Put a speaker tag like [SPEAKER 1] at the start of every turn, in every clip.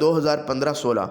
[SPEAKER 1] 2015-16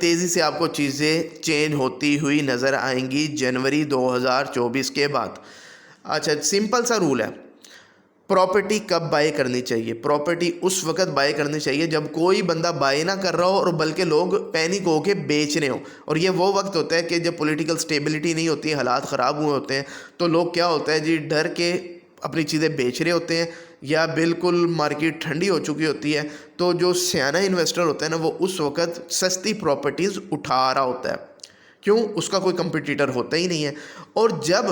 [SPEAKER 1] تیزی سے آپ کو چیزیں چینج ہوتی ہوئی نظر آئیں گی جنوری 2024 کے بعد۔ اچھا، سمپل سا رول ہے، پراپرٹی کب بائی کرنی چاہیے؟ پراپرٹی اس وقت بائی کرنی چاہیے جب کوئی بندہ بائی نہ کر رہا ہو اور بلکہ لوگ پینک ہو کے بیچ رہے ہوں، اور یہ وہ وقت ہوتا ہے کہ جب پولیٹیکل سٹیبلٹی نہیں ہوتی ہے، حالات خراب ہوئے ہوتے ہیں، تو لوگ کیا ہوتا ہے جی ڈر کے اپنی چیزیں بیچ رہے ہوتے ہیں، یا بالکل مارکیٹ ٹھنڈی ہو چکی ہوتی ہے، تو جو سیانہ انویسٹر ہوتا ہے نا وہ اس وقت سستی پراپرٹیز اٹھا رہا ہوتا ہے۔ کیوں؟ اس کا کوئی کمپٹیٹر ہوتا ہی نہیں ہے۔ اور جب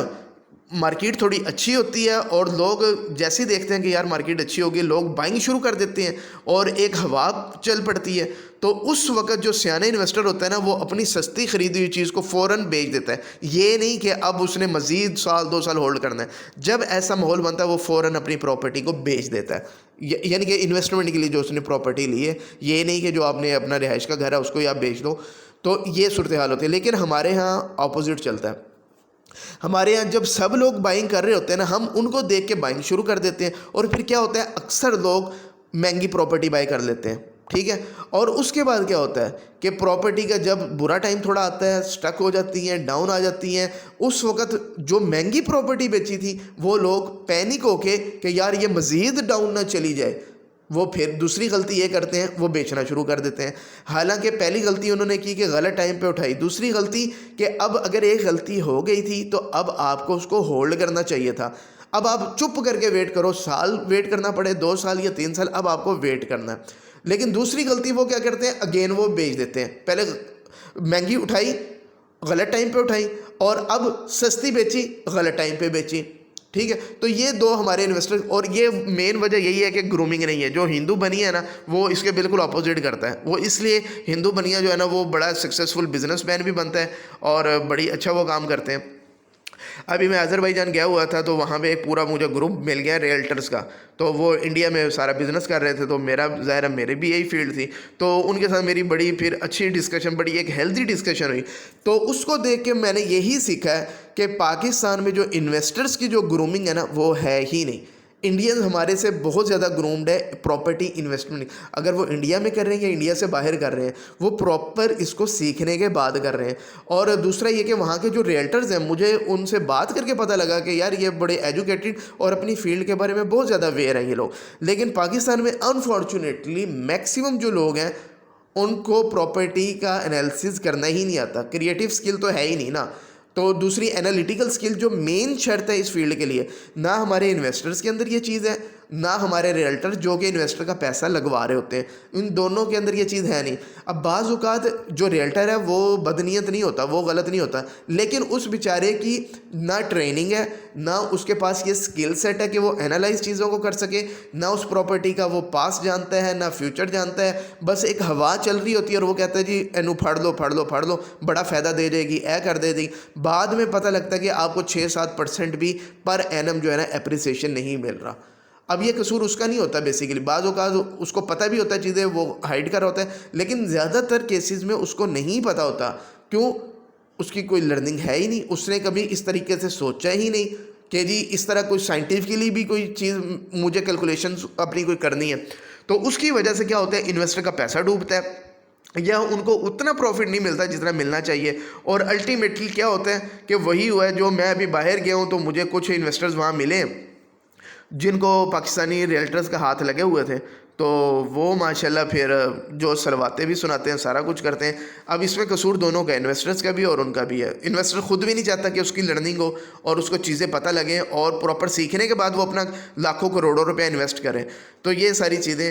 [SPEAKER 1] مارکیٹ تھوڑی اچھی ہوتی ہے اور لوگ جیسے دیکھتے ہیں کہ یار مارکیٹ اچھی ہوگی، لوگ بائنگ شروع کر دیتے ہیں اور ایک ہوا چل پڑتی ہے، تو اس وقت جو سیانہ انویسٹر ہوتا ہے نا وہ اپنی سستی خریدی ہوئی چیز کو فوراً بیچ دیتا ہے۔ یہ نہیں کہ اب اس نے مزید سال 2 سال ہولڈ کرنا ہے، جب ایسا ماحول بنتا ہے وہ فوراً اپنی پراپرٹی کو بیچ دیتا ہے، یعنی کہ انویسٹمنٹ کے لیے جو اس نے پراپرٹی لی ہے، یہ نہیں کہ جو آپ نے اپنا رہائش کا گھر ہے اس کو آپ بیچ دو۔ تو یہ صورتحال ہوتی ہے، لیکن ہمارے ہاں اپوزٹ چلتا ہے۔ ہمارے یہاں جب سب لوگ بائنگ کر رہے ہوتے ہیں نا، ہم ان کو دیکھ کے بائنگ شروع کر دیتے ہیں، اور پھر کیا ہوتا ہے اکثر لوگ مہنگی پراپرٹی بائی کر لیتے ہیں، ٹھیک ہے۔ اور اس کے بعد کیا ہوتا ہے کہ پراپرٹی کا جب برا ٹائم تھوڑا آتا ہے، سٹک ہو جاتی ہیں، ڈاؤن آ جاتی ہیں، اس وقت جو مہنگی پراپرٹی بیچی تھی وہ لوگ پینک ہو کے کہ یار یہ مزید ڈاؤن نہ چلی جائے، وہ پھر دوسری غلطی یہ کرتے ہیں، وہ بیچنا شروع کر دیتے ہیں۔ حالانکہ پہلی غلطی انہوں نے کی کہ غلط ٹائم پہ اٹھائی، دوسری غلطی کہ اب اگر ایک غلطی ہو گئی تھی تو اب آپ کو اس کو ہولڈ کرنا چاہیے تھا، اب آپ چپ کر کے ویٹ کرو، سال ویٹ کرنا پڑے، 2 سال یا 3 سال، اب آپ کو ویٹ کرنا ہے۔ لیکن دوسری غلطی وہ کیا کرتے ہیں، اگین وہ بیچ دیتے ہیں، پہلے مہنگی اٹھائی، غلط ٹائم پہ اٹھائی، اور اب سستی بیچی، غلط ٹائم پہ بیچی، ٹھیک ہے۔ تو یہ دو ہمارے انویسٹر، اور یہ مین وجہ یہی ہے کہ گرومنگ نہیں ہے۔ جو ہندو بنی ہے نا وہ اس کے بالکل اپوزٹ کرتا ہے، وہ اس لیے ہندو بنیا جو ہے نا وہ بڑا سکسیزفل بزنس مین بھی بنتا ہے اور بڑی اچھا وہ کام کرتے ہیں۔ ابھی میں آذربائیجان گیا ہوا تھا تو وہاں پہ ایک پورا مجھے گروپ مل گیا ریئلٹرز کا، تو وہ انڈیا میں سارا بزنس کر رہے تھے، تو میرا ظاہر ہے میرے بھی یہی فیلڈ تھی، تو ان کے ساتھ میری بڑی پھر اچھی ڈسکشن، بڑی ایک ہیلدی ڈسکشن ہوئی۔ تو اس کو دیکھ کے میں نے یہی سیکھا ہے کہ پاکستان میں جو انویسٹرز کی جو گرومنگ ہے نا وہ ہے ہی نہیں۔ انڈینز ہمارے سے بہت زیادہ گرومڈ ہے پراپرٹی انویسٹمنٹ، اگر وہ انڈیا میں کر رہے ہیں یا انڈیا سے باہر کر رہے ہیں، وہ پراپر اس کو سیکھنے کے بعد کر رہے ہیں۔ اور دوسرا یہ کہ وہاں کے جو ریئلٹرز ہیں، مجھے ان سے بات کر کے پتہ لگا کہ یار یہ بڑے ایجوکیٹڈ اور اپنی فیلڈ کے بارے میں بہت زیادہ اویئر ہیں یہ لوگ، لیکن پاکستان میں انفارچونیٹلی میکسیمم جو لوگ ہیں ان کو پراپرٹی کا انالیسز کرنا ہی نہیں آتا، کریٹیو سکل تو ہے ہی نہیں نا۔ تو دوسری انالیٹیکل سکل جو مین شرط ہے اس فیلڈ کے لیے، نہ ہمارے انویسٹرز کے اندر یہ چیز ہے، نہ ہمارے ریئلٹر جو کہ انویسٹر کا پیسہ لگوا رہے ہوتے ہیں، ان دونوں کے اندر یہ چیز ہے نہیں۔ اب بعض اوقات جو ریئلٹر ہے وہ بدنیت نہیں ہوتا، وہ غلط نہیں ہوتا، لیکن اس بیچارے کی نہ ٹریننگ ہے، نہ اس کے پاس یہ سکل سیٹ ہے کہ وہ انالائز چیزوں کو کر سکے، نہ اس پراپرٹی کا وہ پاس جانتا ہے، نہ فیوچر جانتا ہے، بس ایک ہوا چل رہی ہوتی ہے اور وہ کہتا ہے جی اینو پھڑ لو پھڑ لو پھڑ لو، بڑا فائدہ دے دے گی، اے کر دے دی، بعد میں پتہ لگتا ہے کہ آپ کو 6-7% بھی پر اینم جو ہے نا اپریسیشن نہیں مل رہا۔ اب یہ قصور اس کا نہیں ہوتا بیسیکلی، بعض اوقات اس کو پتہ بھی ہوتا ہے چیزیں، وہ ہائڈ کر ہوتا ہے، لیکن زیادہ تر کیسز میں اس کو نہیں پتہ ہوتا۔ کیوں؟ اس کی کوئی لرننگ ہے ہی نہیں، اس نے کبھی اس طریقے سے سوچا ہی نہیں کہ جی اس طرح کوئی سائنٹیفکلی بھی کوئی چیز مجھے کیلکولیشنز اپنی کوئی کرنی ہے، تو اس کی وجہ سے کیا ہوتا ہے انویسٹر کا پیسہ ڈوبتا ہے، یا ان کو اتنا پروفٹ نہیں ملتا جتنا ملنا چاہیے، اور الٹیمیٹلی کیا ہوتا ہے کہ وہی ہوا ہے جو میں ابھی باہر گیا ہوں تو مجھے کچھ انویسٹرز وہاں ملے جن کو پاکستانی ریئلٹرز کا ہاتھ لگے ہوئے تھے، تو وہ ماشاءاللہ پھر جو سلواتے بھی سناتے ہیں، سارا کچھ کرتے ہیں۔ اب اس میں قصور دونوں کا، انویسٹرز کا بھی اور ان کا بھی ہے۔ انویسٹر خود بھی نہیں چاہتا کہ اس کی لرننگ ہو اور اس کو چیزیں پتہ لگیں، اور پراپر سیکھنے کے بعد وہ اپنا لاکھوں کروڑوں روپے انویسٹ کریں، تو یہ ساری چیزیں،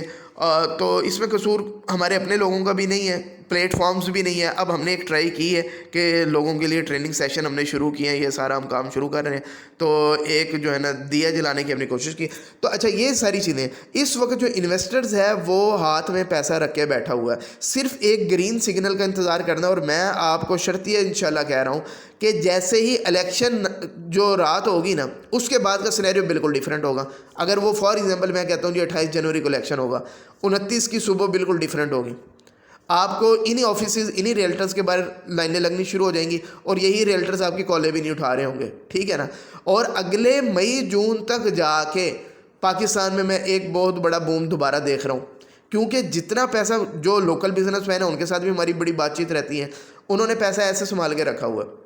[SPEAKER 1] تو اس میں قصور ہمارے اپنے لوگوں کا بھی نہیں ہے، پلیٹ فارمز بھی نہیں ہے۔ اب ہم نے ایک ٹرائی کی ہے کہ لوگوں کے لیے ٹریننگ سیشن ہم نے شروع کیے ہیں، یہ سارا ہم کام شروع کر رہے ہیں، تو ایک جو ہے نا دیا جلانے کی ہم نے کوشش کی۔ تو اچھا یہ ساری چیزیں، اس وقت جو انویسٹرز ہے وہ ہاتھ میں پیسہ رکھ کے بیٹھا ہوا ہے، صرف ایک گرین سگنل کا انتظار کرنا ہے۔ اور میں آپ کو شرطیہ انشاءاللہ کہہ رہا ہوں کہ جیسے ہی الیکشن جو رات ہوگی نا اس کے بعد کا سینیریو بالکل ڈیفرنٹ ہوگا۔ اگر وہ فار ایگزامپل میں کہتا ہوں جی 28 جنوری کو الیکشن ہوگا، 29 کی صبح بالکل ڈیفرنٹ ہوگی، آپ کو انہی آفیسز انہی ریئلٹرز کے باہر لائنیں لگنی شروع ہو جائیں گی، اور یہی ریئلٹرز آپ کی کالیں بھی نہیں اٹھا رہے ہوں گے، ٹھیک ہے نا۔ اور اگلے مئی جون تک جا کے پاکستان میں ایک بہت بڑا بوم دوبارہ دیکھ رہا ہوں کیونکہ جتنا پیسہ جو لوکل بزنس مین ہے ان کے ساتھ بھی ہماری بڑی بات چیت رہتی ہے, انہوں نے پیسہ ایسے سنبھال کے رکھا ہوا ہے.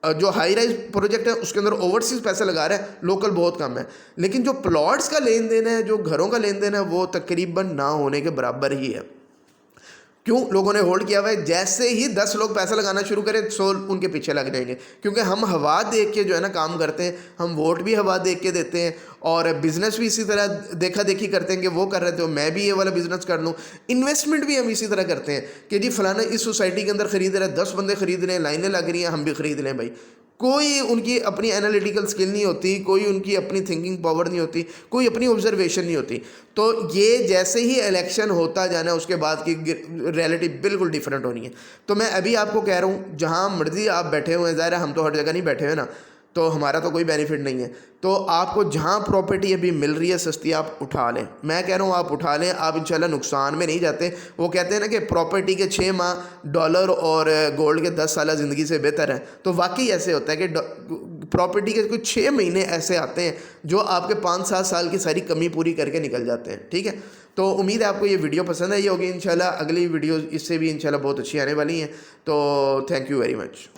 [SPEAKER 1] جو ہائی رائز پروجیکٹ ہے اس کے اندر اوورسیز پیسہ لگا رہا ہے, لوکل بہت کم ہے. لیکن جو پلاٹس کا لین دین ہے, جو گھروں کا لین دین ہے, وہ تقریباً نہ ہونے کے برابر ہی ہے. کیوں؟ لوگوں نے ہولڈ کیا ہوا ہے. جیسے ہی 10 لوگ پیسہ لگانا شروع کریں 100 ان کے پیچھے لگ جائیں گے, کیونکہ ہم ہوا دیکھ کے جو ہے نا کام کرتے ہیں, ہم ووٹ بھی ہوا دیکھ کے دیتے ہیں, اور بزنس بھی اسی طرح دیکھا دیکھی کرتے ہیں کہ وہ کر رہے تھے میں بھی یہ والا بزنس کر لوں. انویسٹمنٹ بھی ہم اسی طرح کرتے ہیں کہ جی فلانا اس سوسائٹی کے اندر خرید رہا ہے, 10 بندے خرید رہے ہیں, لائنیں لگ رہی ہیں, ہم بھی خرید لیں بھائی. کوئی ان کی اپنی انالیٹیکل سکل نہیں ہوتی, کوئی ان کی اپنی تھنکنگ پاور نہیں ہوتی, کوئی اپنی آبزرویشن نہیں ہوتی. تو یہ جیسے ہی الیکشن ہوتا جانا ہے اس کے بعد کی ریئلٹی بالکل ڈیفرنٹ ہونی ہے. تو میں ابھی آپ کو کہہ رہا ہوں جہاں مرضی آپ بیٹھے ہوئے ہیں, ظاہر ہے ہم تو ہر جگہ نہیں بیٹھے ہوئے نا, تو ہمارا تو کوئی بینیفٹ نہیں ہے. تو آپ کو جہاں پراپرٹی ابھی مل رہی ہے سستی, آپ اٹھا لیں. میں کہہ رہا ہوں آپ اٹھا لیں, آپ انشاءاللہ نقصان میں نہیں جاتے. وہ کہتے ہیں نا کہ پراپرٹی کے 6 ماہ ڈالر اور گولڈ کے 10 سالہ زندگی سے بہتر ہے. تو واقعی ایسے ہوتا ہے کہ پراپرٹی کے کچھ 6 مہینے ایسے آتے ہیں جو آپ کے 5-7 سال کی ساری کمی پوری کر کے نکل جاتے ہیں. ٹھیک ہے, تو امید ہے آپ کو یہ ویڈیو پسند آئی ہوگی. انشاءاللہ اگلی ویڈیو اس سے بھی انشاءاللہ بہت اچھی آنے والی ہیں. تو تھینک یو ویری مچ.